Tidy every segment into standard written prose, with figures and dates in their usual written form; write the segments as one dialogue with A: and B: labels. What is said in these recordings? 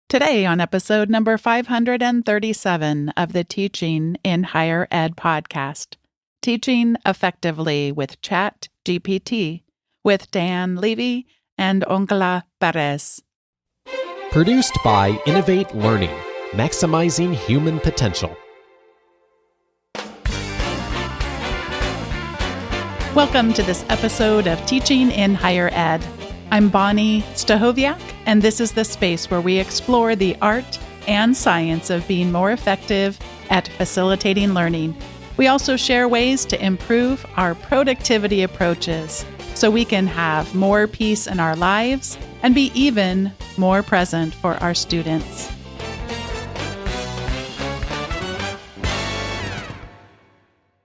A: Today on episode number 537 of the Teaching in Higher Ed podcast, Teaching Effectively with Chat GPT with Dan Levy and Angela Pérez.
B: Produced by Innovate Learning, maximizing human potential.
A: Welcome to this episode of Teaching in Higher Ed. I'm Bonnie Stachowiak, and this is the space where we explore the art and science of being more effective at facilitating learning. We also share ways to improve our productivity approaches so we can have more peace in our lives and be even more present for our students.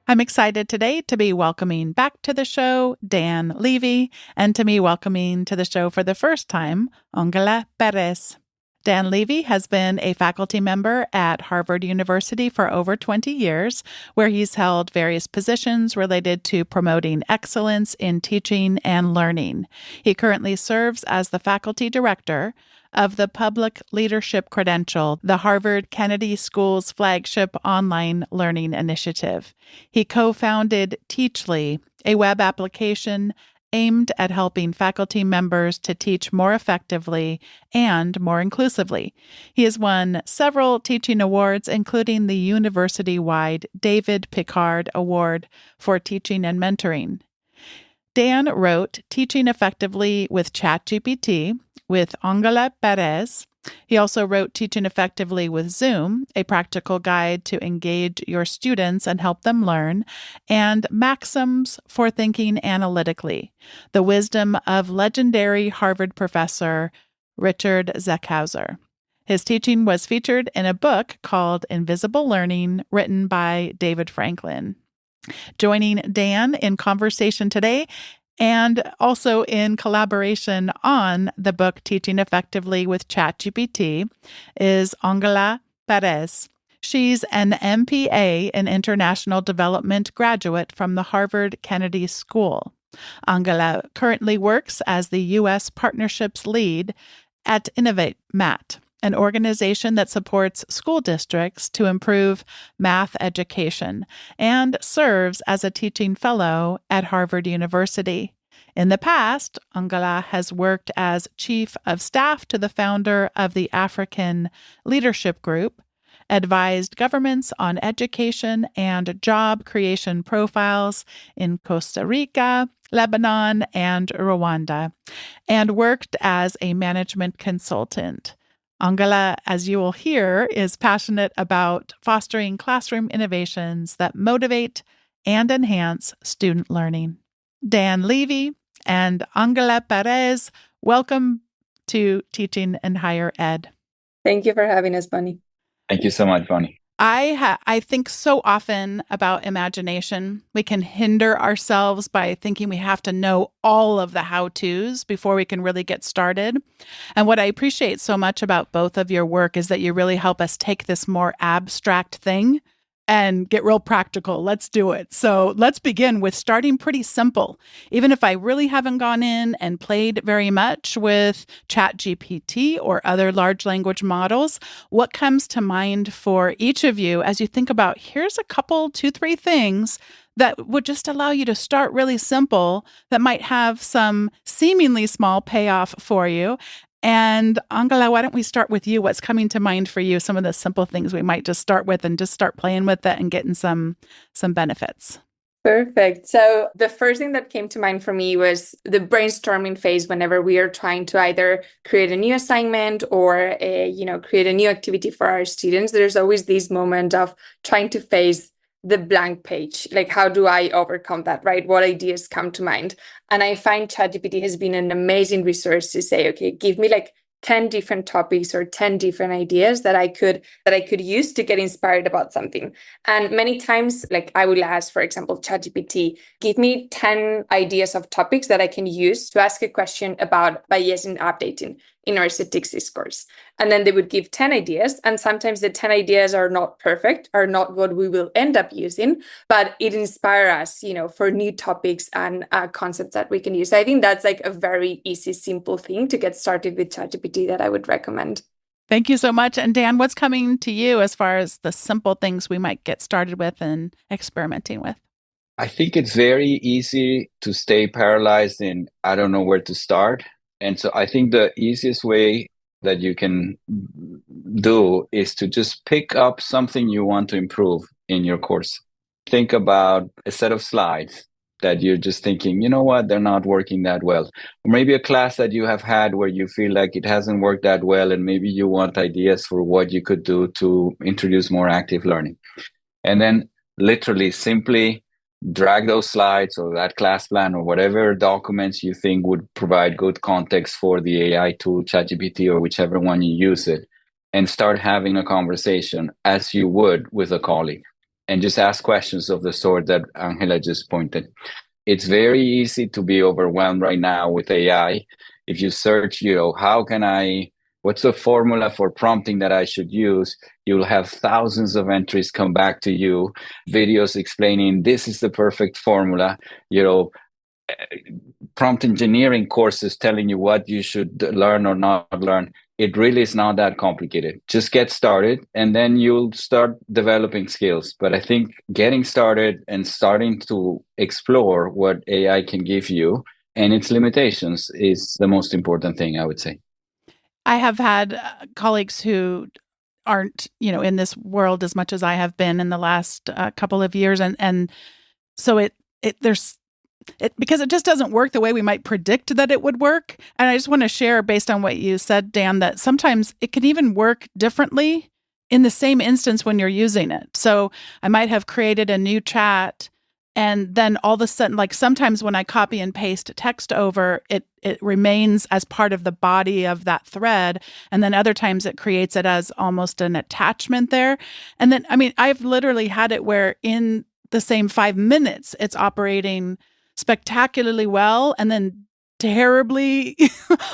A: I'm excited today to be welcoming back to the show Dan Levy, and to me welcoming to the show for the first time, Angela Pérez. Dan Levy has been a faculty member at Harvard University for over 20 years, where he's held various positions related to promoting excellence in teaching and learning. He currently serves as the faculty director of the Public Leadership Credential, the Harvard Kennedy School's flagship online learning initiative. He co-founded Teachly, a web application aimed at helping faculty members to teach more effectively and more inclusively. He has won several teaching awards, including the university-wide David Pickard Award for Teaching and Mentoring. Dan wrote Teaching Effectively with Chat GPT with Angela Pérez. He also wrote Teaching Effectively with Zoom, a practical guide to engage your students and help them learn, and Maxims for Thinking Analytically, the wisdom of legendary Harvard professor Richard Zeckhauser. His teaching was featured in a book called Invisible Learning, written by David Franklin. Joining Dan in conversation today and also in collaboration on the book Teaching Effectively with ChatGPT is Angela Pérez. She's an MPA in International Development graduate from the Harvard Kennedy School. Angela currently works as the U.S. Partnerships Lead at Innovate Math, an organization that supports school districts to improve math education, and serves as a teaching fellow at Harvard University. In the past, Angela has worked as chief of staff to the founder of the African Leadership Group, advised governments on education and job creation profiles in Costa Rica, Lebanon, and Rwanda, and worked as a management consultant. Angela, as you will hear, is passionate about fostering classroom innovations that motivate and enhance student learning. Dan Levy and Angela Pérez, welcome to Teaching in Higher Ed.
C: Thank you for having us, Bonnie.
D: Thank you so much, Bonnie.
A: I think so often about imagination. We can hinder ourselves by thinking we have to know all of the how-tos before we can really get started. And what I appreciate so much about both of your work is that you really help us take this more abstract thing and get real practical. Let's do it. So let's begin with starting pretty simple. Even if I really haven't gone in and played very much with Chat GPT or other large language models, what comes to mind for each of you as you think about, here's a couple, 2, 3 things that would just allow you to start really simple that might have some seemingly small payoff for you. And Angela, why don't we start with you? What's coming to mind for you? Some of the simple things we might just start with and just start playing with it and getting some benefits.
C: Perfect. So the first thing that came to mind for me was the brainstorming phase whenever we are trying to either create a new assignment or create a new activity for our students. There's always this moment of trying to face the blank page. Like, how do I overcome that, right? What ideas come to mind? And I find ChatGPT has been an amazing resource to say, okay, give me like 10 different topics or 10 different ideas that I could use to get inspired about something. And many times, like I will ask, for example, ChatGPT, give me 10 ideas of topics that I can use to ask a question about bias in updating in our statistics course. And then they would give 10 ideas. And sometimes the 10 ideas are not perfect, are not what we will end up using, but it inspires us, for new topics and concepts that we can use. So I think that's like a very easy, simple thing to get started with ChatGPT that I would recommend.
A: Thank you so much. And Dan, what's coming to you as far as the simple things we might get started with and experimenting with?
D: I think it's very easy to stay paralyzed in, I don't know where to start. And so I think the easiest way that you can do is to just pick up something you want to improve in your course. Think about a set of slides that you're just thinking, you know what, they're not working that well. Or maybe a class that you have had where you feel like it hasn't worked that well, and maybe you want ideas for what you could do to introduce more active learning. And then literally simply drag those slides or that class plan or whatever documents you think would provide good context for the AI tool, ChatGPT, or whichever one you use it, and start having a conversation as you would with a colleague. And just ask questions of the sort that Angela just pointed. It's very easy to be overwhelmed right now with AI. If you search, what's the formula for prompting that I should use? You'll have thousands of entries come back to you, videos explaining this is the perfect formula, prompt engineering courses telling you what you should learn or not learn. It really is not that complicated. Just get started and then you'll start developing skills. But I think getting started and starting to explore what AI can give you and its limitations is the most important thing, I would say.
A: I have had colleagues who aren't, in this world as much as I have been in the last couple of years. And so because it just doesn't work the way we might predict that it would work. And I just want to share, based on what you said, Dan, that sometimes it can even work differently in the same instance when you're using it. So I might have created a new chat, and then all of a sudden, like sometimes when I copy and paste text over, it remains as part of the body of that thread. And then other times it creates it as almost an attachment there. And then, I've literally had it where in the same 5 minutes, it's operating spectacularly well, and then terribly,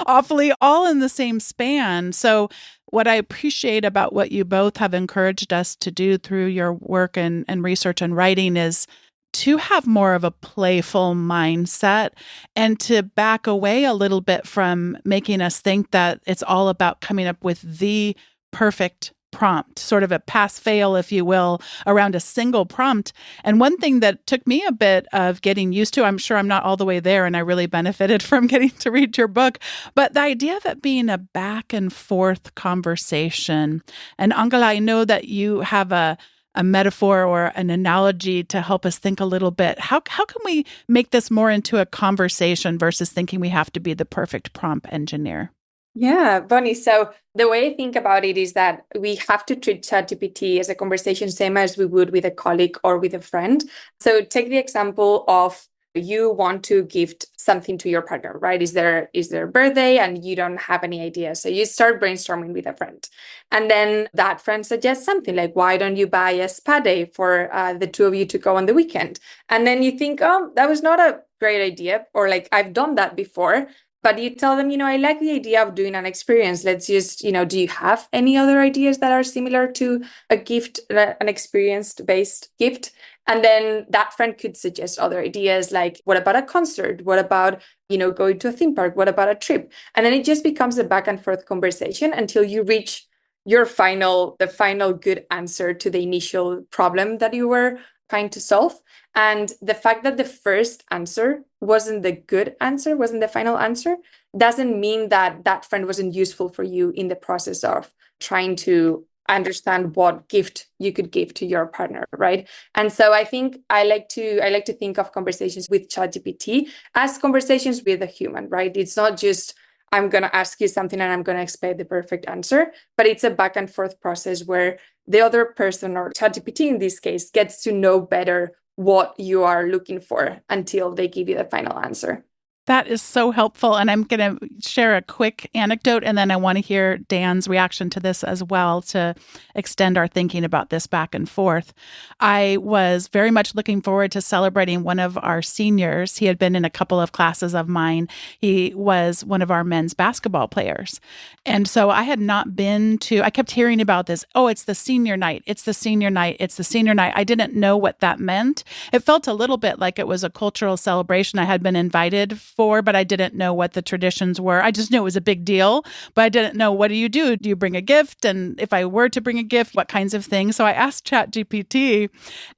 A: awfully, all in the same span. So what I appreciate about what you both have encouraged us to do through your work and research and writing is to have more of a playful mindset and to back away a little bit from making us think that it's all about coming up with the perfect prompt, sort of a pass-fail, if you will, around a single prompt. And one thing that took me a bit of getting used to, I'm sure I'm not all the way there, and I really benefited from getting to read your book, but the idea of it being a back and forth conversation. And Angela, I know that you have a metaphor or an analogy to help us think a little bit. How can we make this more into a conversation versus thinking we have to be the perfect prompt engineer?
C: Yeah, Bonnie. So the way I think about it is that we have to treat ChatGPT as a conversation, same as we would with a colleague or with a friend. So take the example of you want to gift something to your partner, right? Is their birthday and you don't have any idea. So you start brainstorming with a friend. And then that friend suggests something like, why don't you buy a spa day for the two of you to go on the weekend? And then you think, oh, that was not a great idea. Or like, I've done that before. But you tell them, I like the idea of doing an experience. Let's just, do you have any other ideas that are similar to a gift, an experience-based gift? And then that friend could suggest other ideas like, what about a concert? What about, going to a theme park? What about a trip? And then it just becomes a back and forth conversation until you reach the final good answer to the initial problem that you were trying to solve. And the fact that the first answer wasn't the good answer, wasn't the final answer, doesn't mean that that friend wasn't useful for you in the process of trying to understand what gift you could give to your partner, right? And so I think I like to think of conversations with ChatGPT as conversations with a human, right? It's not just I'm going to ask you something and I'm going to expect the perfect answer, but it's a back and forth process where the other person, or ChatGPT in this case, gets to know better what you are looking for until they give you the final answer.
A: That is so helpful. And I'm going to share a quick anecdote, and then I want to hear Dan's reaction to this as well to extend our thinking about this back and forth. I was very much looking forward to celebrating one of our seniors. He had been in a couple of classes of mine. He was one of our men's basketball players. And so I had not been to, I kept hearing about this. Oh, it's the senior night. It's the senior night. It's the senior night. I didn't know what that meant. It felt a little bit like it was a cultural celebration. I had been invited before, but I didn't know what the traditions were. I just knew it was a big deal, but I didn't know, what do you do? Do you bring a gift? And if I were to bring a gift, what kinds of things? So I asked Chat GPT,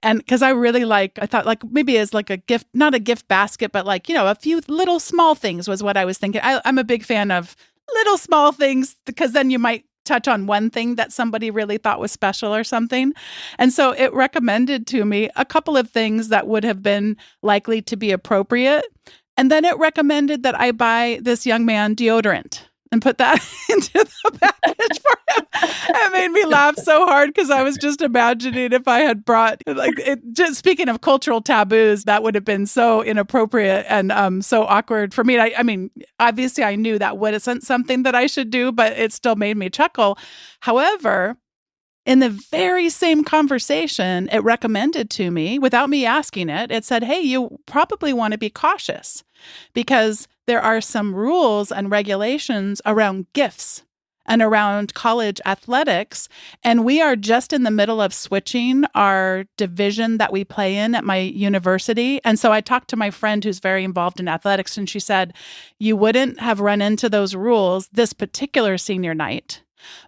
A: and because I thought like maybe as like a gift, not a gift basket, but like, a few little small things was what I was thinking. I'm a big fan of little small things, because then you might touch on one thing that somebody really thought was special or something. And so it recommended to me a couple of things that would have been likely to be appropriate. And then it recommended that I buy this young man deodorant and put that into the package for him. It made me laugh so hard, because I was just imagining if I had brought, just speaking of cultural taboos, that would have been so inappropriate and so awkward for me. I mean, obviously I knew that wasn't something that I should do, but it still made me chuckle. However, in the very same conversation, it recommended to me, without me asking it, it said, hey, you probably want to be cautious because there are some rules and regulations around gifts and around college athletics. And we are just in the middle of switching our division that we play in at my university. And so I talked to my friend who's very involved in athletics, and she said, you wouldn't have run into those rules this particular senior night,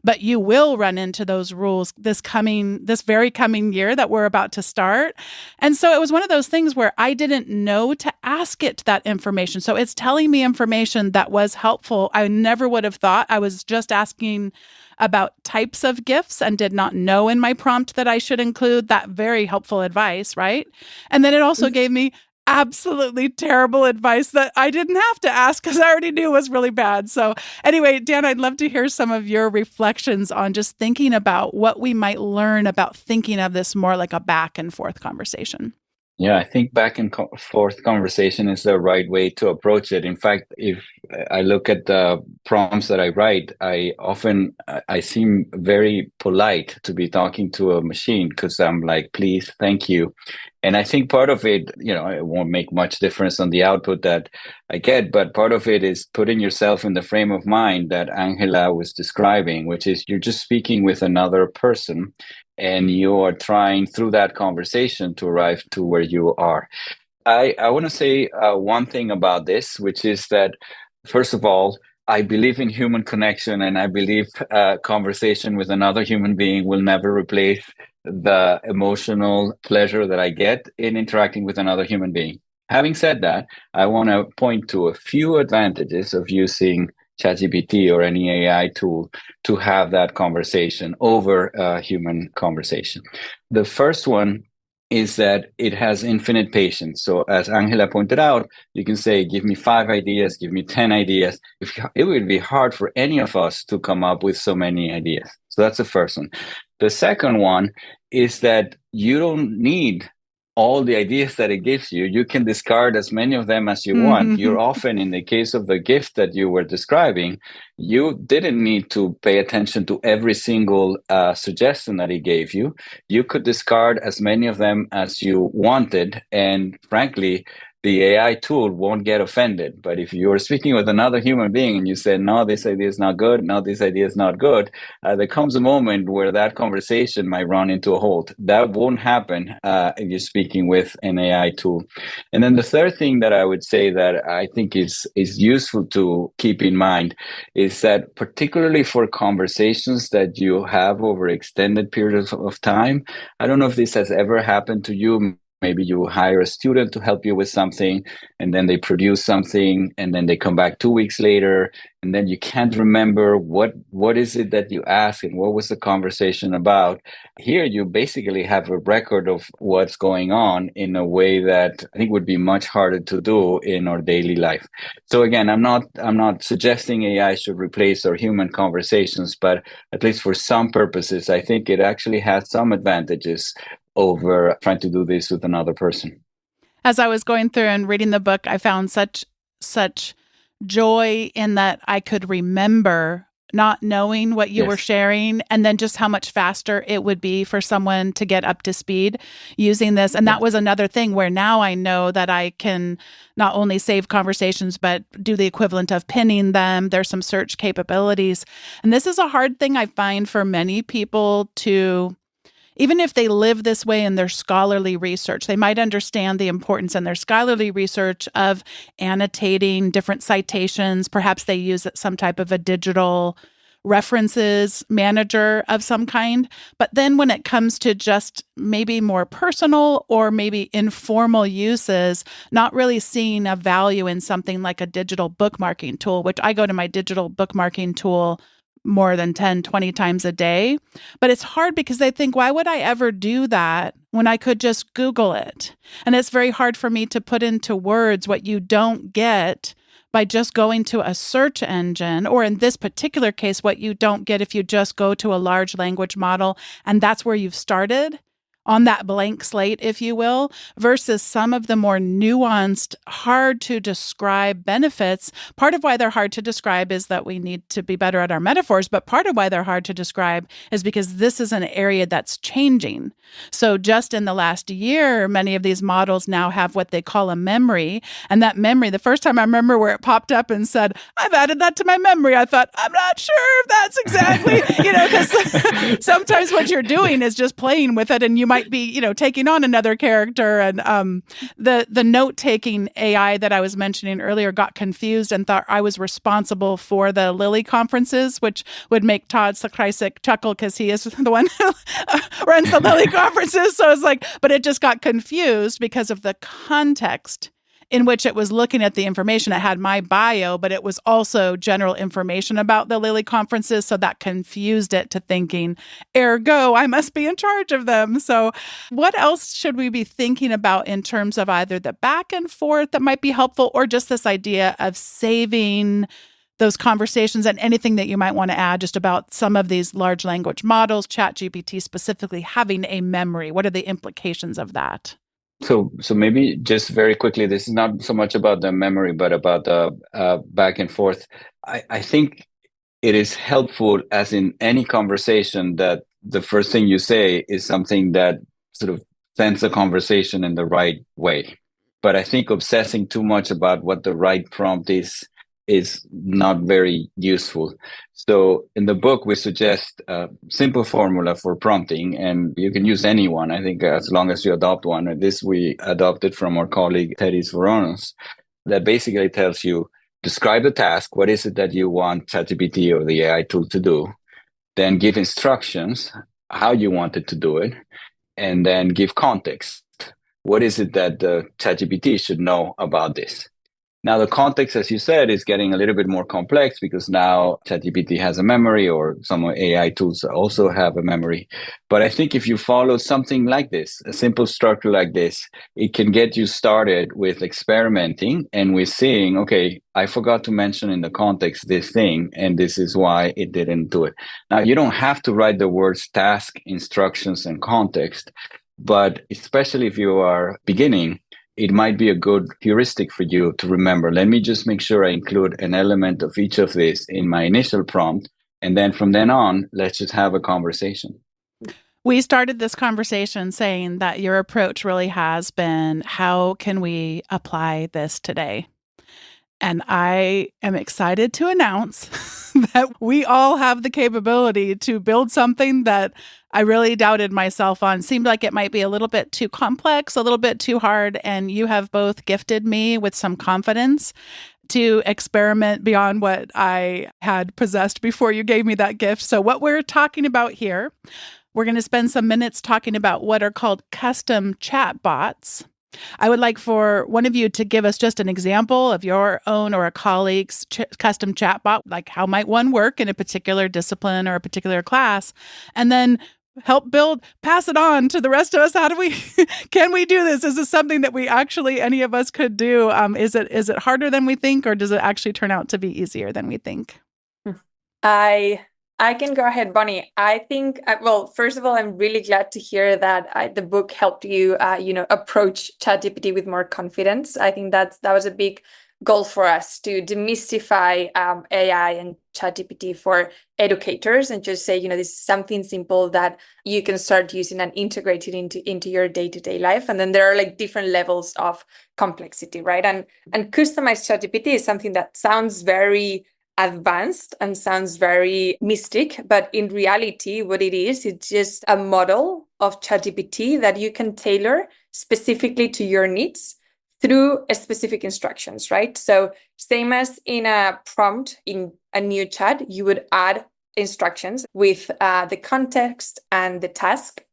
A: but you will run into those rules this very coming year that we're about to start. And so it was one of those things where I didn't know to ask it that information. So it's telling me information that was helpful. I never would have thought. I was just asking about types of gifts and did not know in my prompt that I should include that very helpful advice, right? And then it also gave me absolutely terrible advice that I didn't have to ask because I already knew was really bad. So anyway, Dan, I'd love to hear some of your reflections on just thinking about what we might learn about thinking of this more like a back and forth conversation.
D: Yeah, I think back and forth conversation is the right way to approach it. In fact, if I look at the prompts that I write, I seem very polite to be talking to a machine, because I'm like, please, thank you. And I think part of it, it won't make much difference on the output that I get, but part of it is putting yourself in the frame of mind that Angela was describing, which is you're just speaking with another person and you are trying through that conversation to arrive to where you are. I want to say one thing about this, which is that, first of all, I believe in human connection, and I believe conversation with another human being will never replace the emotional pleasure that I get in interacting with another human being. Having said that, I want to point to a few advantages of using ChatGPT or any AI tool to have that conversation over a human conversation. The first one is that it has infinite patience. So as Angela pointed out, you can say, give me 5 ideas, give me 10 ideas. It would be hard for any of us to come up with so many ideas. So that's the first one. The second one is that you don't need all the ideas that it gives you. You can discard as many of them as you want. You're often, in the case of the gift that you were describing, you didn't need to pay attention to every single suggestion that he gave you. You could discard as many of them as you wanted. And frankly, the AI tool won't get offended. But if you're speaking with another human being and you say, no, this idea is not good, no, this idea is not good, there comes a moment where that conversation might run into a halt. That won't happen if you're speaking with an AI tool. And then the third thing that I would say that I think is useful to keep in mind is that, particularly for conversations that you have over extended periods of time, I don't know if this has ever happened to you. Maybe you hire a student to help you with something, and then they produce something, and then they come back 2 weeks later, and then you can't remember what is it that you asked and what was the conversation about. Here, you basically have a record of what's going on in a way that I think would be much harder to do in our daily life. So again, I'm not suggesting AI should replace our human conversations, but at least for some purposes, I think it actually has some advantages over trying to do this with another person.
A: As I was going through and reading the book, I found such joy in that I could remember not knowing what you were sharing, and then just how much faster it would be for someone to get up to speed using this. And that was another thing where now I know that I can not only save conversations, but do the equivalent of pinning them. There's some search capabilities. And this is a hard thing I find for many people to even if they live this way in their scholarly research, they might understand the importance in their scholarly research of annotating different citations. Perhaps they use some type of a digital references manager of some kind. But then when it comes to just maybe more personal or maybe informal uses, not really seeing a value in something like a digital bookmarking tool, which I go to my digital bookmarking tool more than 10, 20 times a day. But it's hard because they think, why would I ever do that when I could just Google it? And it's very hard for me to put into words what you don't get by just going to a search engine, or in this particular case, what you don't get if you just go to a large language model and that's where you've started on that blank slate, if you will, versus some of the more nuanced, hard to describe benefits. Part of why they're hard to describe is that we need to be better at our metaphors, but part of why they're hard to describe is because this is an area that's changing. So just in the last year, many of these models now have what they call a memory. And that memory, the first time I remember where it popped up and said, I've added that to my memory, I thought, I'm not sure if that's exactly, because sometimes what you're doing is just playing with it and you might be, taking on another character. And the note-taking AI that I was mentioning earlier got confused and thought I was responsible for the Lilly conferences, which would make Todd Sakrisik chuckle because he is the one who runs the Lilly conferences. So it's like, but it just got confused because of the context in which it was looking at the information. It had my bio, but it was also general information about the Lilly conferences. So that confused it to thinking, ergo, I must be in charge of them. So what else should we be thinking about in terms of either the back and forth that might be helpful, or just this idea of saving those conversations, and anything that you might want to add just about some of these large language models, Chat GPT specifically, having a memory? What are the implications of that?
D: So maybe just very quickly, this is not so much about the memory, but about the back and forth. I think it is helpful, as in any conversation, that the first thing you say is something that sort of sends the conversation in the right way. But I think obsessing too much about what the right prompt is not very useful. So in the book, we suggest a simple formula for prompting, and you can use any one, I think, as long as you adopt one. And this we adopted from our colleague, Teris Voronos, that basically tells you, describe the task. What is it that you want ChatGPT or the AI tool to do? Then give instructions, how you want it to do it, and then give context. What is it that the ChatGPT should know about this? Now, the context, as you said, is getting a little bit more complex because now ChatGPT has a memory, or some AI tools also have a memory. But I think if you follow something like this, a simple structure like this, it can get you started with experimenting and with seeing, okay, I forgot to mention in the context this thing, and this is why it didn't do it. Now, you don't have to write the words task, instructions, and context, but especially if you are beginning, it might be a good heuristic for you to remember. Let me just make sure I include an element of each of these in my initial prompt. And then from then on, let's just have a conversation.
A: We started this conversation saying that your approach really has been, how can we apply this today? And I am excited to announce that we all have the capability to build something that I really doubted myself on. Seemed like it might be a little bit too complex, a little bit too hard. And you have both gifted me with some confidence to experiment beyond what I had possessed before you gave me that gift. So what we're talking about here, we're going to spend some minutes talking about what are called custom chat bots. I would like for one of you to give us just an example of your own or a colleague's custom chatbot, like how might one work in a particular discipline or a particular class, and then help pass it on to the rest of us. How do we, can we do this? Is this something that we actually, any of us could do? Is it harder than we think, or does it actually turn out to be easier than we think?
C: I can go ahead, Bonnie. I think, well, first of all, I'm really glad to hear that the book helped you, approach ChatGPT with more confidence. I think that was a big goal for us, to demystify AI and ChatGPT for educators and just say, this is something simple that you can start using and integrate it into your day-to-day life. And then there are like different levels of complexity, right? And customized ChatGPT is something that sounds very advanced and sounds very mystic, but in reality, what it is, it's just a model of ChatGPT that you can tailor specifically to your needs through specific instructions, right? So same as in a prompt in a new chat, you would add instructions with the context and the task.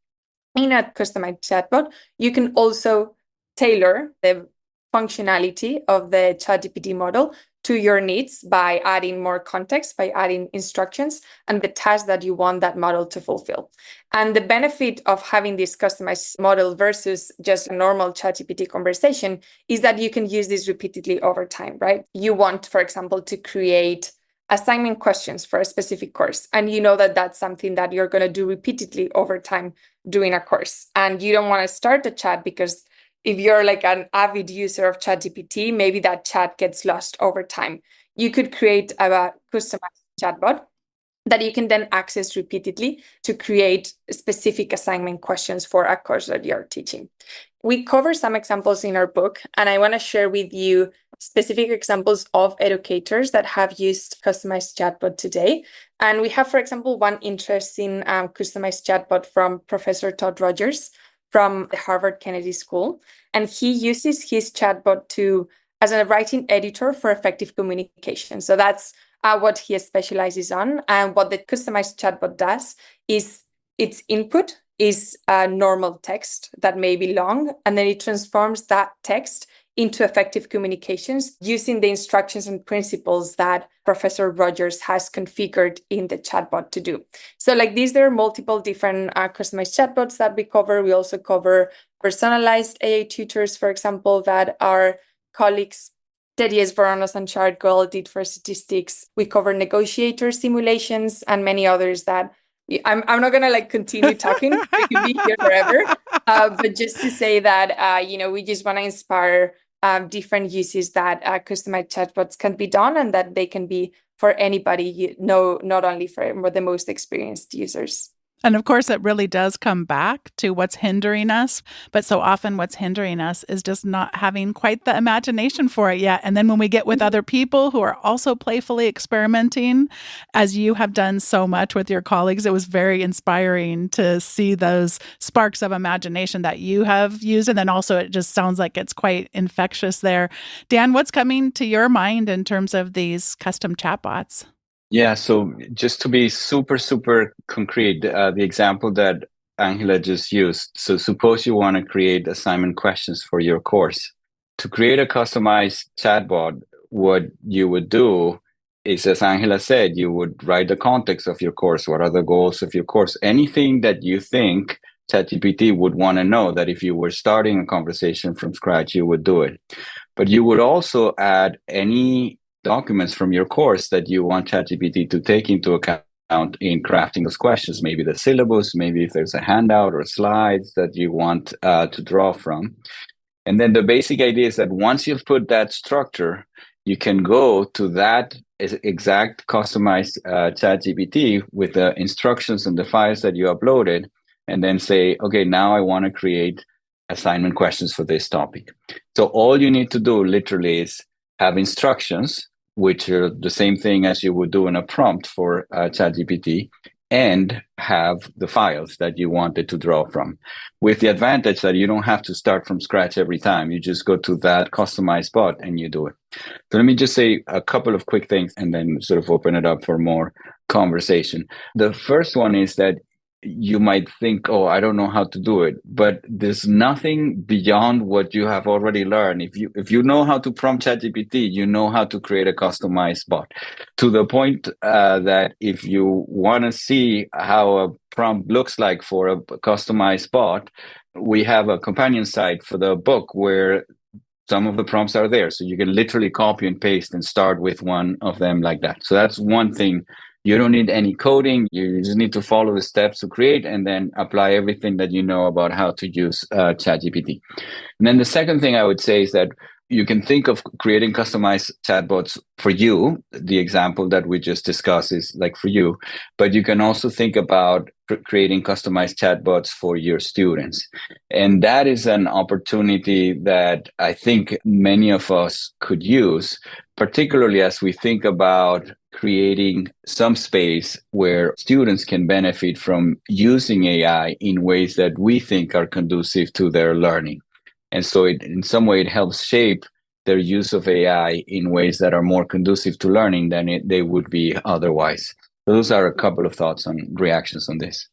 C: In a customized chatbot, you can also tailor the functionality of the ChatGPT model to your needs by adding more context, by adding instructions and the task that you want that model to fulfill. And the benefit of having this customized model versus just a normal ChatGPT conversation is that you can use this repeatedly over time, right? You want, for example, to create assignment questions for a specific course, and you know that that's something that you're going to do repeatedly over time during a course. And you don't want to start a chat because if you're like an avid user of ChatGPT, maybe that chat gets lost over time. You could create a customized chatbot that you can then access repeatedly to create specific assignment questions for a course that you're teaching. We cover some examples in our book, and I want to share with you specific examples of educators that have used customized chatbot today. And we have, for example, one interesting customized chatbot from Professor Todd Rogers from the Harvard Kennedy School. And he uses his chatbot as a writing editor for effective communication. So that's what he specializes on. And what the customized chatbot does is its input is a normal text that may be long, and then it transforms that text into effective communications using the instructions and principles that Professor Rogers has configured in the chatbot to do. So like these, there are multiple different customized chatbots that we cover. We also cover personalized AI tutors, for example, that our colleagues Dedies Voronos and Chart Girl did for statistics. We cover negotiator simulations and many others that I'm not going to like continue talking. We can be here forever. But just to say that, we just want to inspire different uses that customized chatbots can be done, and that they can be for anybody, not only for the most experienced users.
A: And of course, it really does come back to what's hindering us. But so often what's hindering us is just not having quite the imagination for it yet. And then when we get with other people who are also playfully experimenting, as you have done so much with your colleagues, it was very inspiring to see those sparks of imagination that you have used. And then also it just sounds like it's quite infectious there. Dan, what's coming to your mind in terms of these custom chatbots?
D: Yeah, so just to be super, super concrete, the example that Angela just used. So suppose you want to create assignment questions for your course. To create a customized chatbot, what you would do is, as Angela said, you would write the context of your course. What are the goals of your course? Anything that you think ChatGPT would want to know, that if you were starting a conversation from scratch, you would do it. But you would also add any documents from your course that you want ChatGPT to take into account in crafting those questions, maybe the syllabus, maybe if there's a handout or slides that you want to draw from. And then the basic idea is that once you've put that structure, you can go to that exact customized ChatGPT with the instructions and the files that you uploaded, and then say, okay, now I want to create assignment questions for this topic. So all you need to do literally is have instructions, which are the same thing as you would do in a prompt for ChatGPT, and have the files that you wanted to draw from, with the advantage that you don't have to start from scratch every time. You just go to that customized bot and you do it. So let me just say a couple of quick things and then sort of open it up for more conversation. The first one is that you might think, oh, I don't know how to do it, but there's nothing beyond what you have already learned. If you know how to prompt ChatGPT, you know how to create a customized bot, to the point that if you want to see how a prompt looks like for a customized bot, we have a companion site for the book where some of the prompts are there. So you can literally copy and paste and start with one of them like that. So that's one thing. You don't need any coding. You just need to follow the steps to create and then apply everything that you know about how to use ChatGPT. And then the second thing I would say is that you can think of creating customized chatbots for you. The example that we just discussed is like for you, but you can also think about creating customized chatbots for your students. And that is an opportunity that I think many of us could use, particularly as we think about creating some space where students can benefit from using AI in ways that we think are conducive to their learning. And so in some way, it helps shape their use of AI in ways that are more conducive to learning than they would be otherwise. So those are a couple of thoughts on reactions on this.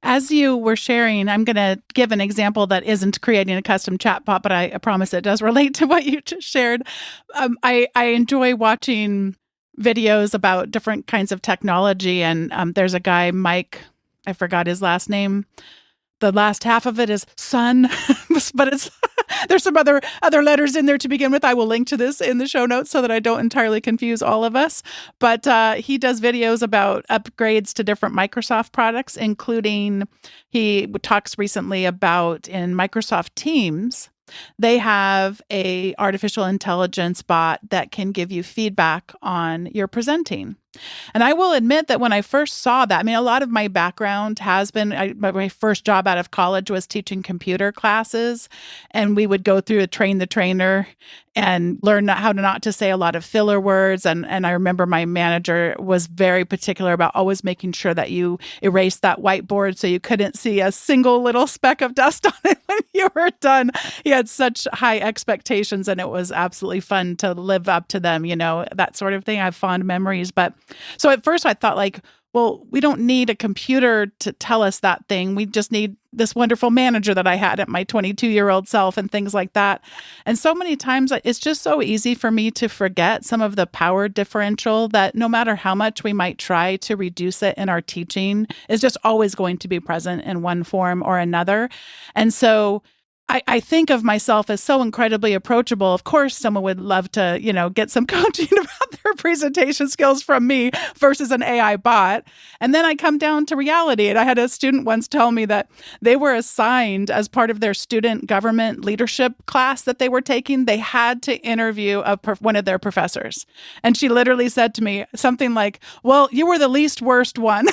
A: As you were sharing, I'm going to give an example that isn't creating a custom chatbot, but I promise it does relate to what you just shared. I enjoy watching videos about different kinds of technology, and there's a guy, Mike, I forgot his last name. The last half of it is son, but it's there's some other letters in there to begin with. I will link to this in the show notes so that I don't entirely confuse all of us. But he does videos about upgrades to different Microsoft products, including he talks recently about in Microsoft Teams, they have a artificial intelligence bot that can give you feedback on your presenting. And I will admit that when I first saw that, I mean, a lot of my background has been, my first job out of college was teaching computer classes, and we would go through a train the trainer and learn how to not to say a lot of filler words. And I remember my manager was very particular about always making sure that you erase that whiteboard so you couldn't see a single little speck of dust on it when you were done. He had such high expectations, and it was absolutely fun to live up to them, you know, that sort of thing. I have fond memories. But so at first I thought, like, well, we don't need a computer to tell us that thing. We just need this wonderful manager that I had at my 22-year-old self and things like that. And so many times it's just so easy for me to forget some of the power differential that no matter how much we might try to reduce it in our teaching is just always going to be present in one form or another. And so I think of myself as so incredibly approachable. Of course, someone would love to, you know, get some coaching about their presentation skills from me versus an AI bot. And then I come down to reality. And I had a student once tell me that they were assigned as part of their student government leadership class that they were taking, they had to interview one of their professors. And she literally said to me something like, well, you were the least worst one.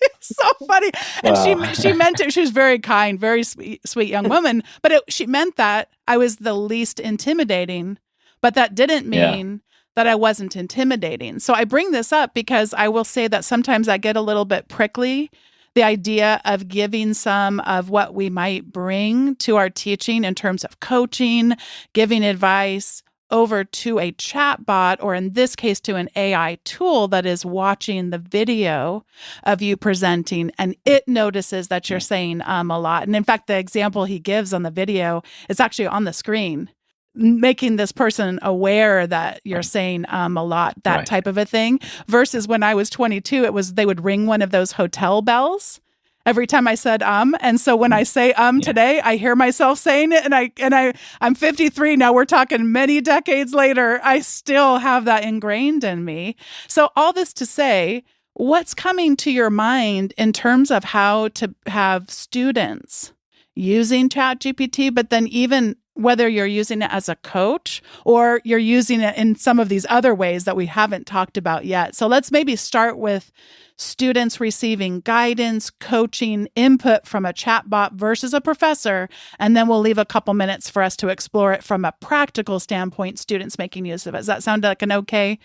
A: It's so funny. And
D: Wow.
A: she meant it. She was very kind, very sweet young woman. But she meant that I was the least intimidating. But that didn't mean that I wasn't intimidating. So I bring this up because I will say that sometimes I get a little bit prickly. The idea of giving some of what we might bring to our teaching in terms of coaching, giving advice, over to a chat bot, or in this case, to an AI tool that is watching the video of you presenting, and it notices that you're saying a lot. And in fact, the example he gives on the video is actually on the screen, making this person aware that you're saying a lot, that type of a thing. Versus when I was 22, they would ring one of those hotel bells every time I said and so when I say today, I hear myself saying it, and I'm 53 now. We're talking many decades later. I still have that ingrained in me. So all this to say, what's coming to your mind in terms of how to have students using Chat GPT, but then even whether you're using it as a coach or you're using it in some of these other ways that we haven't talked about yet. So let's maybe start with students receiving guidance, coaching, input from a chatbot versus a professor, and then we'll leave a couple minutes for us to explore it from a practical standpoint, students making use of it. Does that sound like an okay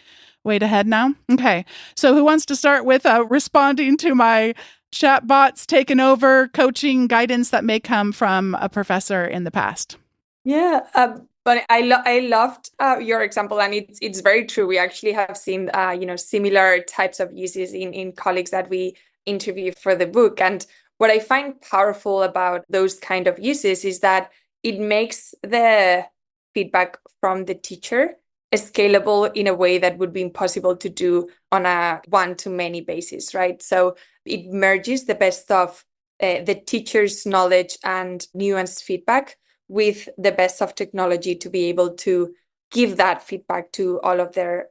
A: way to head now? Okay. So who wants to start with responding to my chatbots taking over coaching guidance that may come from a professor in the past?
C: Yeah, but I loved your example, and it's very true. We actually have seen similar types of uses in colleagues that we interview for the book. And what I find powerful about those kind of uses is that it makes the feedback from the teacher scalable in a way that would be impossible to do on a one-to-many basis, right? So it merges the best of the teacher's knowledge and nuanced feedback with the best of technology to be able to give that feedback to all of their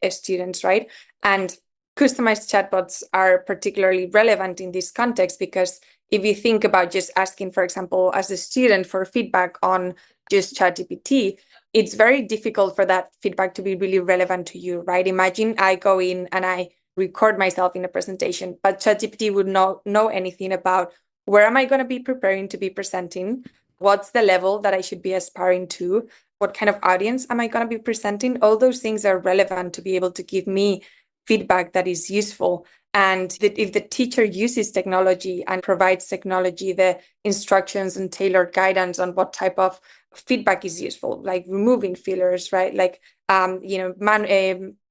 C: students, right? And customized chatbots are particularly relevant in this context because if you think about just asking, for example, as a student for feedback on just Chat GPT, it's very difficult for that feedback to be really relevant to you, right? Imagine I go in and I record myself in a presentation, but Chat GPT would not know anything about where am I going to be preparing to be presenting, what's the level that I should be aspiring to, what kind of audience am I going to be presenting? All those things are relevant to be able to give me feedback that is useful. And that if the teacher uses technology and provides technology, the instructions and tailored guidance on what type of feedback is useful, like removing fillers, right? Like,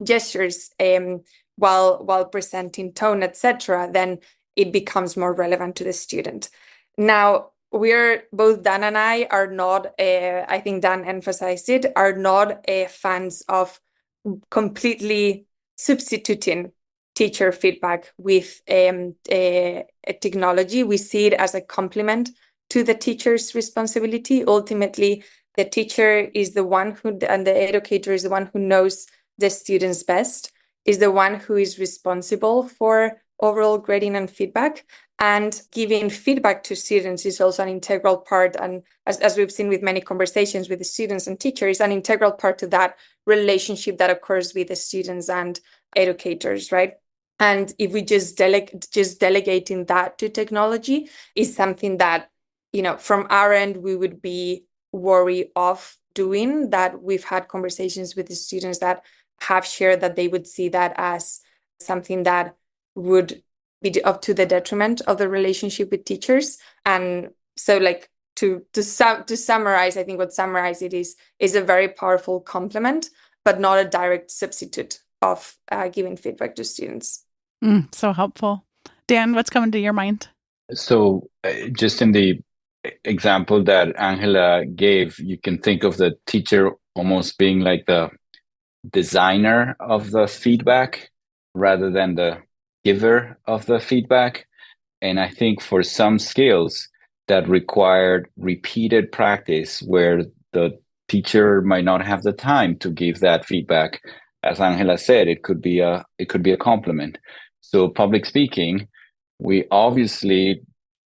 C: gestures while presenting tone, etc., then it becomes more relevant to the student. Now, both Dan and I are not, I think Dan emphasized it, are not fans of completely substituting teacher feedback with technology. We see it as a complement to the teacher's responsibility. Ultimately, the teacher is the one and the educator is the one who knows the students best, is the one who is responsible for overall grading and feedback. And giving feedback to students is also an integral part. And as we've seen with many conversations with the students and teachers, an integral part to that relationship that occurs with the students and educators, right? And if we just delegating that to technology is something that, from our end, we would be wary of doing. That we've had conversations with the students that have shared that they would see that as something that would be up to the detriment of the relationship with teachers. And so, like, to summarize, I think what summarize it is a very powerful complement, but not a direct substitute of giving feedback to students.
A: So helpful. Dan, what's coming to your mind?
D: So just in the example that Angela gave, you can think of the teacher almost being like the designer of the feedback rather than the giver of the feedback. And I think for some skills that required repeated practice where the teacher might not have the time to give that feedback, as Angela said, it could be a compliment. So public speaking, we obviously,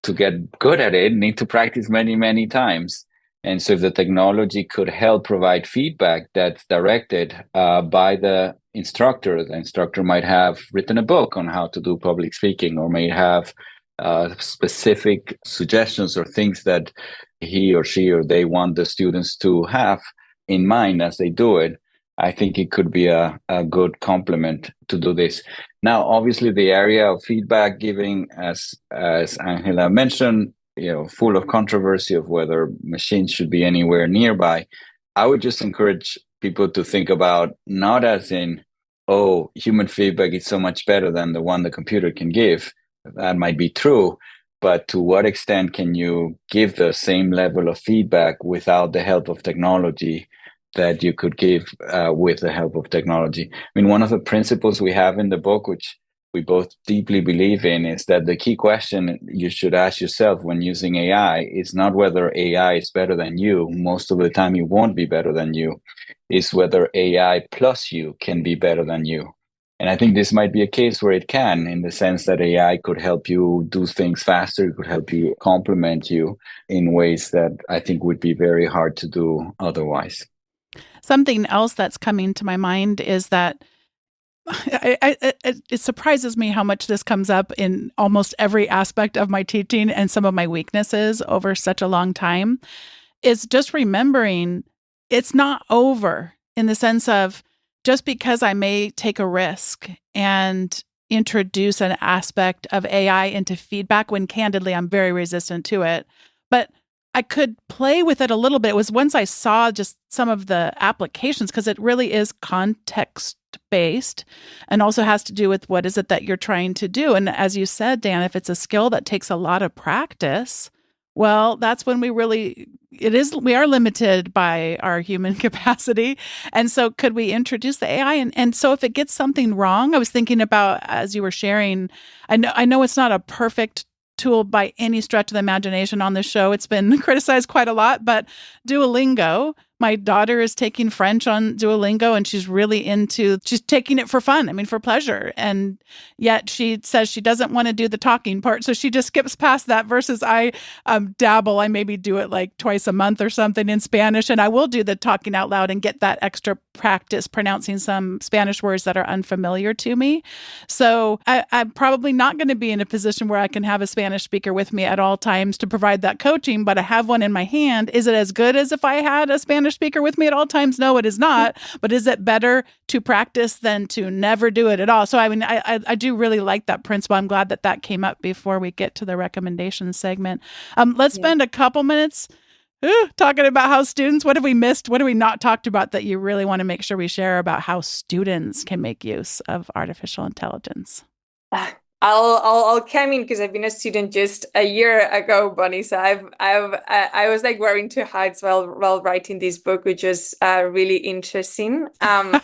D: to get good at it, need to practice many, many times. And so if the technology could help provide feedback that's directed by the instructor might have written a book on how to do public speaking, or may have specific suggestions or things that he or she or they want the students to have in mind as they do it. I think it could be a good complement to do this. Now, obviously, the area of feedback giving, as Angela mentioned, full of controversy of whether machines should be anywhere nearby. I would just encourage people to think about not as in, oh, human feedback is so much better than the one the computer can give. That might be true, but to what extent can you give the same level of feedback without the help of technology that you could give with the help of technology? I mean, one of the principles we have in the book, which we both deeply believe in, is that the key question you should ask yourself when using AI is not whether AI is better than you. Most of the time, it won't be better than you. Is whether AI plus you can be better than you. And I think this might be a case where it can, in the sense that AI could help you do things faster, it could help you complement you in ways that I think would be very hard to do otherwise.
A: Something else that's coming to my mind is that it surprises me how much this comes up in almost every aspect of my teaching and some of my weaknesses over such a long time, is just remembering it's not over, in the sense of just because I may take a risk and introduce an aspect of AI into feedback, when candidly I'm very resistant to it, but I could play with it a little bit. It was once I saw just some of the applications, because it really is context-based and also has to do with what is it that you're trying to do. And as you said, Dan, if it's a skill that takes a lot of practice, well, that's when we are limited by our human capacity. And so could we introduce the AI? And so if it gets something wrong, I was thinking about, as you were sharing, I know it's not a perfect tool by any stretch of the imagination on this show. It's been criticized quite a lot, but Duolingo, my daughter is taking French on Duolingo, and she's taking it for fun. I mean, for pleasure. And yet she says she doesn't want to do the talking part. So she just skips past that, versus I dabble. I maybe do it like twice a month or something in Spanish, and I will do the talking out loud and get that extra practice pronouncing some Spanish words that are unfamiliar to me. So I'm probably not going to be in a position where I can have a Spanish speaker with me at all times to provide that coaching, but I have one in my hand. Is it as good as if I had a Spanish speaker with me at all times? No, it is not. But is it better to practice than to never do it at all? So, I mean, I do really like that principle. I'm glad that that came up before we get to the recommendation segment. Let's spend a couple minutes talking about how students, what have we missed? What have we not talked about that you really want to make sure we share about how students can make use of artificial intelligence?
C: I'll come in because I've been a student just a year ago, Bonnie. So I was like wearing two hats while writing this book, which was really interesting. And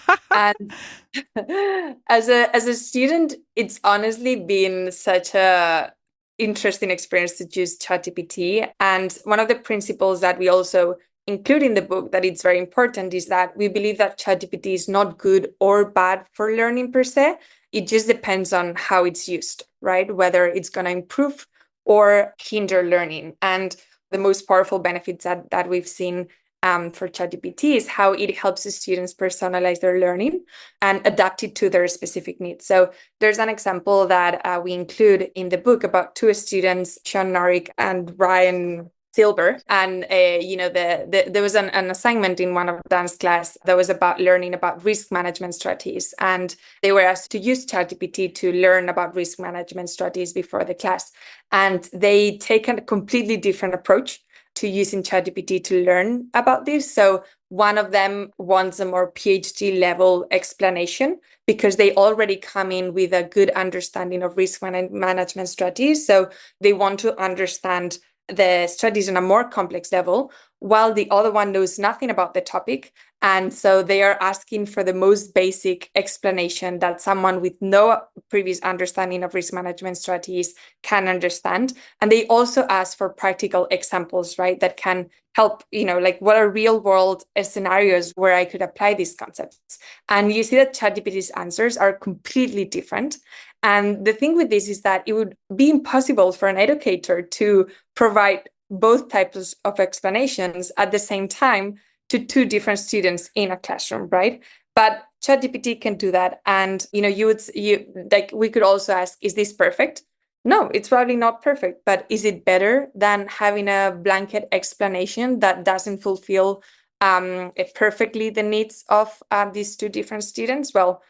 C: as a student, it's honestly been such a interesting experience to use ChatGPT. And one of the principles that we also include in the book that it's very important is that we believe that ChatGPT is not good or bad for learning per se. It just depends on how it's used, right? Whether it's going to improve or hinder learning. And the most powerful benefits that we've seen for ChatGPT is how it helps the students personalize their learning and adapt it to their specific needs. So there's an example that we include in the book about two students, Sean Norrick and Ryan Silver. And, there was an assignment in one of Dan's class that was about learning about risk management strategies. And they were asked to use ChatGPT to learn about risk management strategies before the class. And they take a completely different approach to using ChatGPT to learn about this. So one of them wants a more PhD level explanation because they already come in with a good understanding of risk management strategies. So they want to understand the strategies on a more complex level, while the other one knows nothing about the topic. And so they are asking for the most basic explanation that someone with no previous understanding of risk management strategies can understand. And they also ask for practical examples, right, that can help, like what are real world scenarios where I could apply these concepts. And you see that ChatGPT's answers are completely different. And the thing with this is that it would be impossible for an educator to provide both types of explanations at the same time to two different students in a classroom, right? But ChatGPT can do that. And, we could also ask, is this perfect? No, it's probably not perfect, but is it better than having a blanket explanation that doesn't fulfill perfectly the needs of these two different students? Well,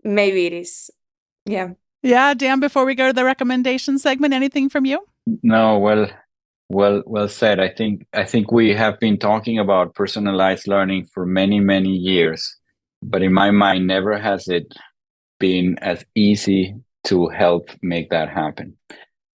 C: maybe it is. Yeah.
A: Yeah, Dan, before we go to the recommendation segment, anything from you?
D: No, well said. I think we have been talking about personalized learning for many, many years, but in my mind, never has it been as easy to help make that happen.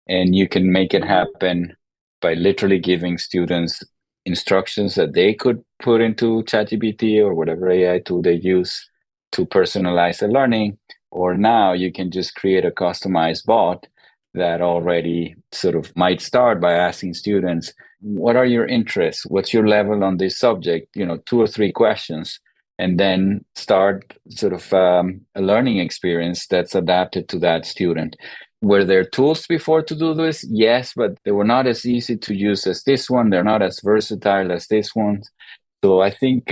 D: And you can make it happen by literally giving students instructions that they could put into ChatGPT or whatever AI tool they use to personalize the learning. Or now you can just create a customized bot that already sort of might start by asking students, what are your interests? What's your level on this subject? 2 or 3 questions, and then start sort of a learning experience that's adapted to that student. Were there tools before to do this? Yes, but they were not as easy to use as this one. They're not as versatile as this one. So I think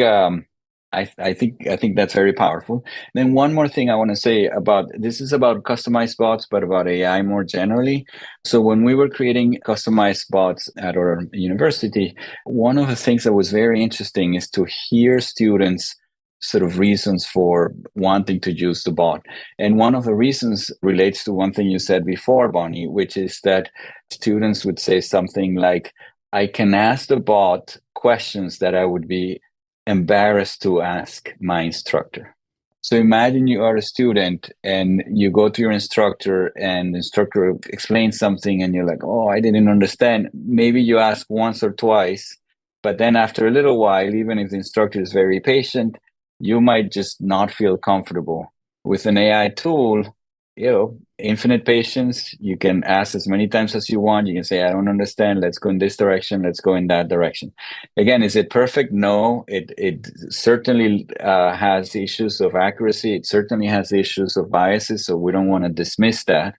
D: I think that's very powerful. Then one more thing I want to say about this is about customized bots, but about AI more generally. So when we were creating customized bots at our university, one of the things that was very interesting is to hear students' sort of reasons for wanting to use the bot. And one of the reasons relates to one thing you said before, Bonnie, which is that students would say something like, I can ask the bot questions that I would be embarrassed to ask my instructor. So imagine you are a student and you go to your instructor and the instructor explains something and you're like, oh, I didn't understand. Maybe you ask once or twice, but then after a little while, even if the instructor is very patient, you might just not feel comfortable. With an AI tool, infinite patience. You can ask as many times as you want. You can say, I don't understand. Let's go in this direction. Let's go in that direction. Again, is it perfect? No, it certainly has issues of accuracy. It certainly has issues of biases. So we don't want to dismiss that.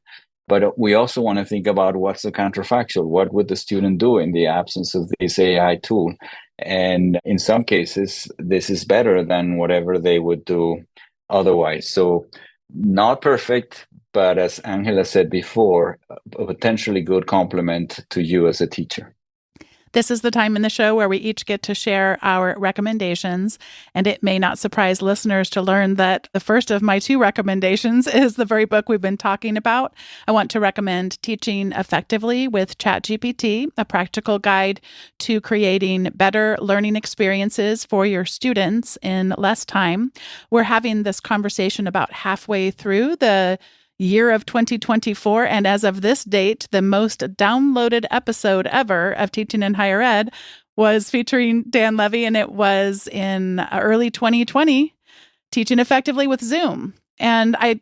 D: But we also want to think about what's the counterfactual. What would the student do in the absence of this AI tool? And in some cases, this is better than whatever they would do otherwise. So not perfect, but as Angela said before, a potentially good complement to you as a teacher.
A: This is the time in the show where we each get to share our recommendations, and it may not surprise listeners to learn that the first of my two recommendations is the very book we've been talking about. I want to recommend Teaching Effectively with Chat GPT, a practical guide to creating better learning experiences for your students in less time. We're having this conversation about halfway through the year of 2024. And as of this date, the most downloaded episode ever of Teaching in Higher Ed was featuring Dan Levy, and it was in early 2020, Teaching Effectively with Zoom. And I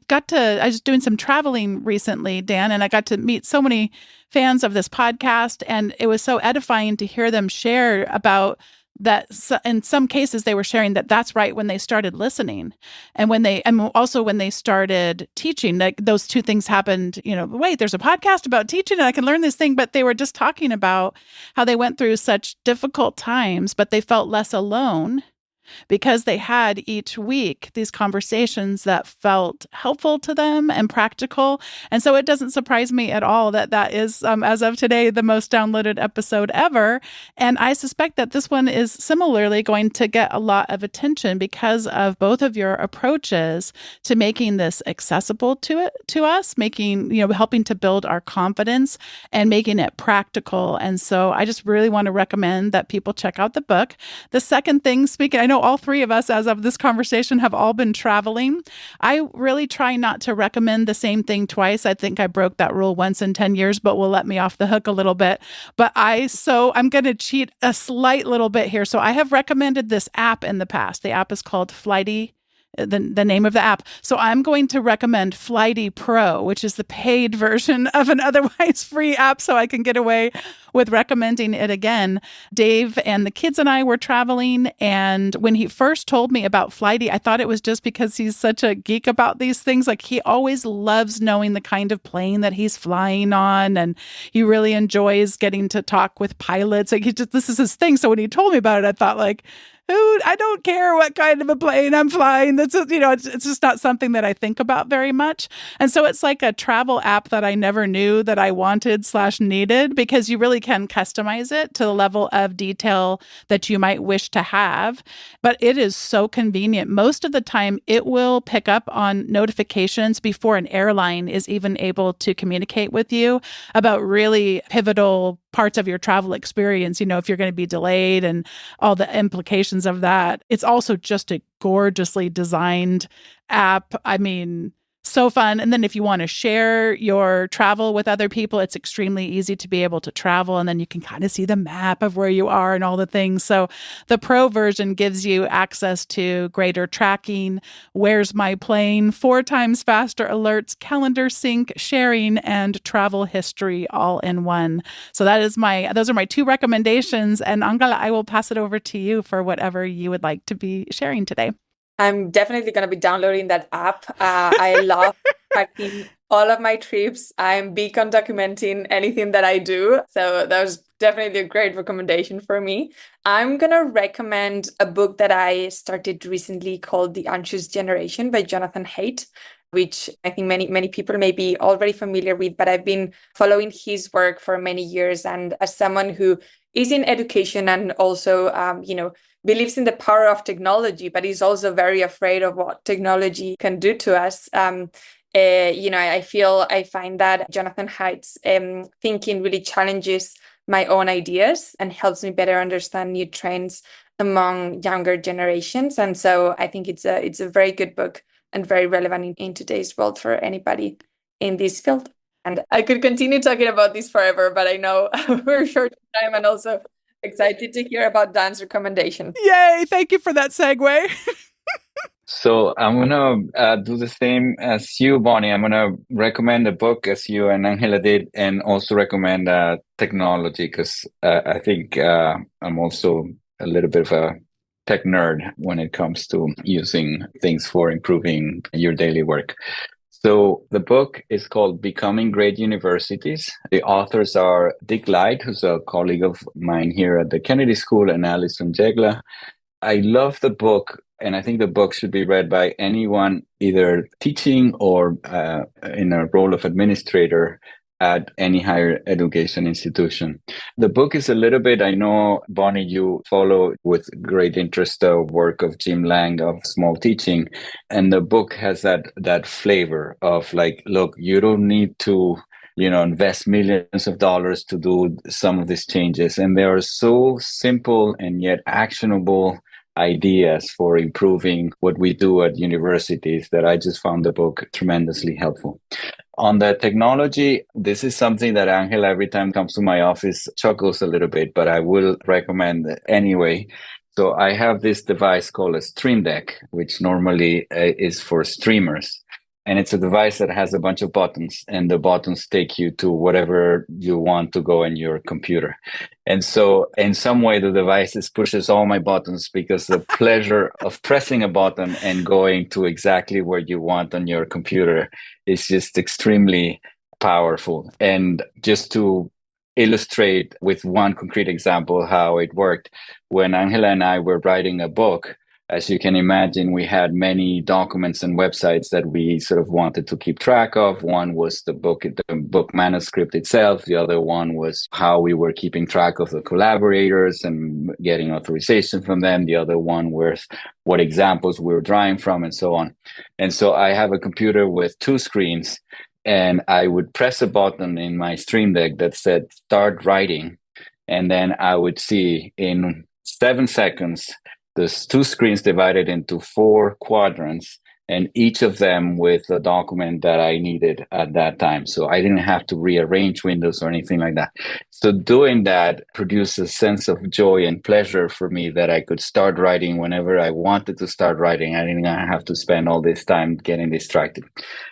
A: was doing some traveling recently, Dan, and I got to meet so many fans of this podcast. And it was so edifying to hear them share about that. In some cases, they were sharing that that's right when they started listening. And also when they started teaching, like those two things happened, wait, there's a podcast about teaching and I can learn this thing. But they were just talking about how they went through such difficult times, but they felt less alone because they had each week these conversations that felt helpful to them and practical. And so it doesn't surprise me at all that that is, as of today, the most downloaded episode ever. And I suspect that this one is similarly going to get a lot of attention because of both of your approaches to making this accessible to us, helping to build our confidence and making it practical. And so I just really want to recommend that people check out the book. The second thing, I know all three of us, as of this conversation, have all been traveling. I really try not to recommend the same thing twice. I think I broke that rule once in 10 years, but will let me off the hook a little bit. But I'm going to cheat a slight little bit here. So I have recommended this app in the past. The app is called Flighty, the name of the app. So I'm going to recommend Flighty Pro, which is the paid version of an otherwise free app, so I can get away with recommending it again. Dave and the kids and I were traveling, and when he first told me about Flighty, I thought it was just because he's such a geek about these things. Like, he always loves knowing the kind of plane that he's flying on, and he really enjoys getting to talk with pilots. Like, this is his thing. So when he told me about it, I thought, like, I don't care what kind of a plane I'm flying. That's it's just not something that I think about very much. And so it's like a travel app that I never knew that I wanted/needed, because you really can customize it to the level of detail that you might wish to have. But it is so convenient. Most of the time, it will pick up on notifications before an airline is even able to communicate with you about really pivotal parts of your travel experience, if you're going to be delayed and all the implications of that. It's also just a gorgeously designed app. I mean, so fun. And then if you want to share your travel with other people, it's extremely easy to be able to travel. And then you can kind of see the map of where you are and all the things. So the pro version gives you access to greater tracking, where's my plane, 4 times faster alerts, calendar sync, sharing, and travel history all in one. So those are my 2 recommendations. And Angela, I will pass it over to you for whatever you would like to be sharing today.
C: I'm definitely going to be downloading that app. I love tracking all of my trips. I'm big on documenting anything that I do. So that was definitely a great recommendation for me. I'm going to recommend a book that I started recently called The Anxious Generation by Jonathan Haidt, which I think many people may be already familiar with, but I've been following his work for many years. And as someone who is in education and also, believes in the power of technology, but is also very afraid of what technology can do to us. I find that Jonathan Haidt's thinking really challenges my own ideas and helps me better understand new trends among younger generations. And so I think it's a very good book and very relevant in today's world for anybody in this field. And I could continue talking about this forever, but I know we're short of time, and also excited to hear about Dan's recommendation.
A: Yay! Thank you for that segue.
D: So I'm going to do the same as you, Bonnie. I'm going to recommend a book as you and Angela did, and also recommend technology, because I think I'm also a little bit of a tech nerd when it comes to using things for improving your daily work. So the book is called Becoming Great Universities. The authors are Dick Light, who's a colleague of mine here at the Kennedy School, and Alison Jegla. I love the book, and I think the book should be read by anyone either teaching or in a role of administrator at any higher education institution. The book is a little bit, I know, Bonnie, you follow with great interest the work of Jim Lang of Small Teaching. And the book has that flavor of like, look, you don't need to invest millions of dollars to do some of these changes. And they are so simple and yet actionable ideas for improving what we do at universities that I just found the book tremendously helpful. On the technology, this is something that Angela, every time comes to my office, chuckles a little bit, but I will recommend it anyway. So I have this device called a Stream Deck, which normally is for streamers. And it's a device that has a bunch of buttons, and the buttons take you to whatever you want to go in your computer. And so in some way, the device pushes all my buttons because the pleasure of pressing a button and going to exactly where you want on your computer is just extremely powerful. And just to illustrate with one concrete example how it worked, when Angela and I were writing a book, as you can imagine, we had many documents and websites that we sort of wanted to keep track of. One was the book manuscript itself. The other one was how we were keeping track of the collaborators and getting authorization from them. The other one was what examples we were drawing from and so on. And so I have a computer with two screens, and I would press a button in my Stream Deck that said start writing. And then I would see in 7 seconds, there's two screens divided into 4 quadrants, and each of them with a document that I needed at that time. So I didn't have to rearrange windows or anything like that. So doing that produced a sense of joy and pleasure for me that I could start writing whenever I wanted to start writing. I didn't have to spend all this time getting distracted.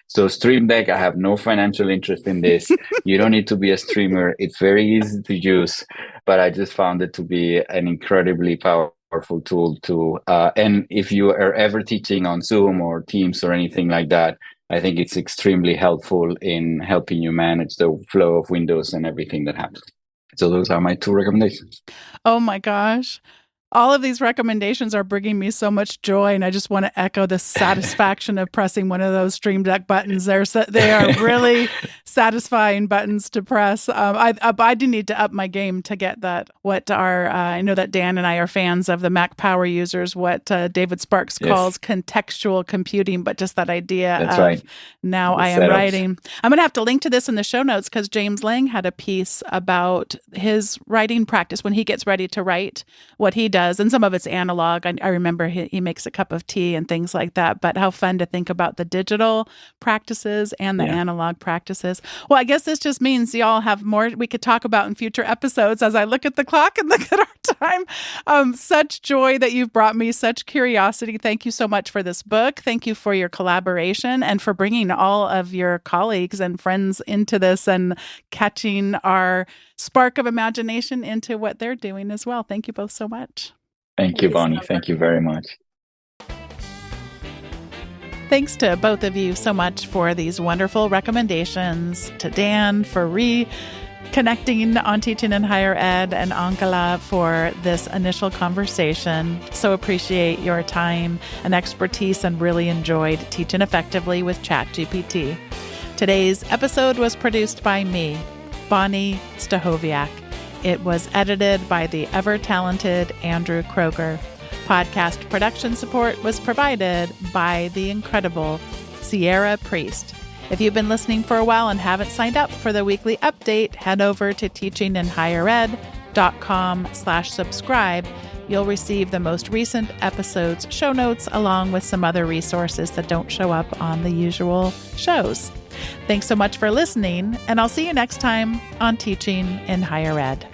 D: So Stream Deck, I have no financial interest in this. You don't need to be a streamer. It's very easy to use, but I just found it to be an incredibly powerful tool to, and if you are ever teaching on Zoom or Teams or anything like that, I think it's extremely helpful in helping you manage the flow of windows and everything that happens. So those are my 2 recommendations.
A: Oh my gosh. All of these recommendations are bringing me so much joy, and I just want to echo the satisfaction of pressing one of those Stream Deck buttons. They are really satisfying buttons to press. I do need to up my game to get that. I know that Dan and I are fans of the Mac Power users, what David Sparks calls contextual computing, but just that idea of now I am writing. I'm going to have to link to this in the show notes because James Lang had a piece about his writing practice when he gets ready to write, what he does. And some of it's analog. I remember he makes a cup of tea and things like that. But how fun to think about the digital practices and the analog practices. Well, I guess this just means y'all have more we could talk about in future episodes as I look at the clock and look at our time. Such joy that you've brought me, such curiosity. Thank you so much for this book. Thank you for your collaboration and for bringing all of your colleagues and friends into this and catching our spark of imagination into what they're doing as well. Thank you both so much.
D: Thank you, Bonnie. Thank you very much.
A: Thanks to both of you so much for these wonderful recommendations, to Dan for reconnecting on teaching in higher ed, and Angela for this initial conversation. So appreciate your time and expertise and really enjoyed teaching effectively with Chat GPT. Today's episode was produced by me, Bonnie Stachowiak. It was edited by the ever-talented Andrew Kroger. Podcast production support was provided by the incredible Sierra Priest. If you've been listening for a while and haven't signed up for the weekly update, head over to teachinginhighered.com/subscribe. You'll receive the most recent episode's show notes along with some other resources that don't show up on the usual shows. Thanks so much for listening, and I'll see you next time on Teaching in Higher Ed.